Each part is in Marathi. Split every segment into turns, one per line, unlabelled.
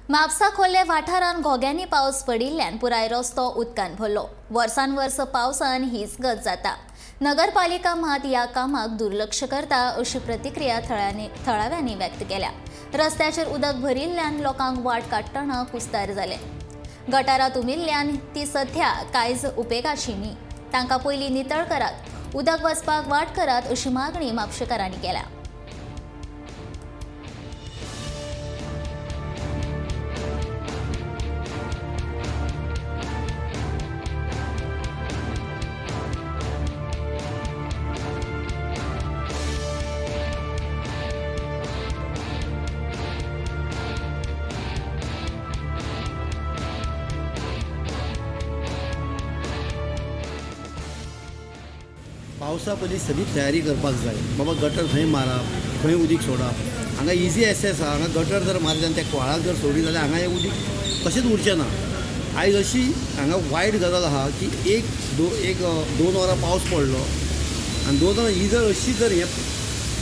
म्हापसा खोर्ले वाठारांत घोग्यांनी पावस पडिल्ल्यान पुराय रस्तो उदकान भरलो। वर्सान वर्स पावसान हीच गत जाता। नगरपालिका मात ह्या कामाक दुर्लक्ष करता अशी प्रतिक्रिया थळाव्यांनी व्यक्त केल्या। रस्त्याचेर उदक भरिल्ल्यान लोकांक वाट काडटना कुस्तार जाले। गटारांत उमिल्ल्यान ती सध्या कांयच उपेगाची न्ही। तांकां पयलीं नितळ करात, उदक वचपाक वाट करात अशी मागणी म्हापशेकारांनी केल्या।
पावसा पयलीं सगळी तयारी करपाक जाय। बाबा गटर खंय मारप, खंय उदीक सोडप, हांगा इजी एक्सेस आहा। हांगा गटर जर मारले आनी त्या व्हाळाक जर सोडली जाल्यार हांगा हें उदीक कशेंच उरचें ना। आयज अशी हांगा वायट गजाल आहा की एक दोन वरां पावस पडलो आनी 2 वरां ही जर अशी जर हें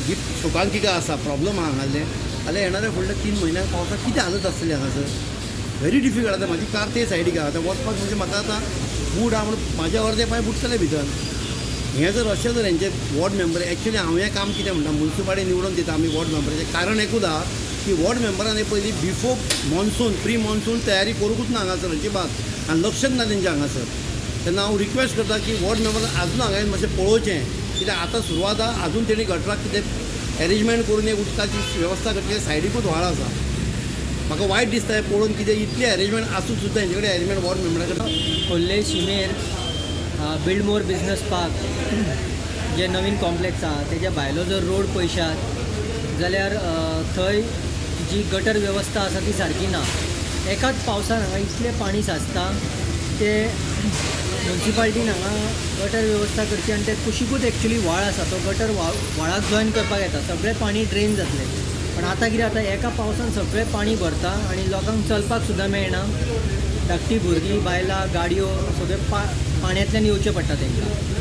जी शोकांतिका आसा, प्रॉब्लम आहा हांगासलें, जाल्यार येणाऱ्या फुडल्या 3 म्हयन्यांक पावसाक कितें हालत आसतली हांगासर। व्हेरी डिफिकल्ट आतां म्हाजी कार ते सायडीक आहा, आतां वचपाक म्हणजे म्हाका आतां बूट आहा म्हणून म्हाजे अर्दे पांय बुडटले भितर। हें जर अशें जर हेंचे वॉर्ड मेंबर एक्चुअली हांव हें काम कितें म्हणटा, म्युनिसिपालिटी निवडून दिता आमी वॉर्ड मेंबराचें कारण एकूच आहा की वॉर्ड मेंबरान हे पयलीं बिफोर मॉन्सून प्री मॉन्सून तयारी करूंकूच ना हांगासर अजिबात, आनी लक्षच ना तेंचें हांगासर। तेन्ना हांव रिक्वेस्ट करता की वॉर्ड मेंबरान आजून हांगा मातशें पळोवचें, कित्याक आतां सुरवात आहा, आजून तेणी गटराक कितें अरेंजमेंट करून एक उदकाची वेवस्था करची। सायडीकूच व्हाळ आसा, म्हाका वायट दिसता हें पळोवन, कितें इतलें अरेंजमेंट आसून सुद्दां हेंचे कडेन अरेंजमेंट वॉर्ड मेंबरा कडेन।
खोर्ले शिमेर बिल्ड मोर बिजनस पार्क जे नवीन कॉम्प्लेक्स आहा तेज्या भायलो जर रोड पळयशात जाल्यार थंय जी गटर वेवस्था आसा ती सारकी ना। एकाच पावसान हांगा इतलें पाणी साचता, ते म्युनिसिपालिटीन हांगा गटर वेवस्था करची आनी ते कुशीकूच एक्चुली व्हाळ आसा, तो गटर व्हाळाक जॉयन करपाक येता, सगळें पाणी ड्रेन जातलें। पण आतां कितें जाता, एका पावसान सगळें पाणी भरता आनी लोकांक चलपाक सुद्दां मेळना। धाकटी भुरगीं, बायलां, गाडयो सगळे पाणयांतल्यान येवचें पडटा तांकां।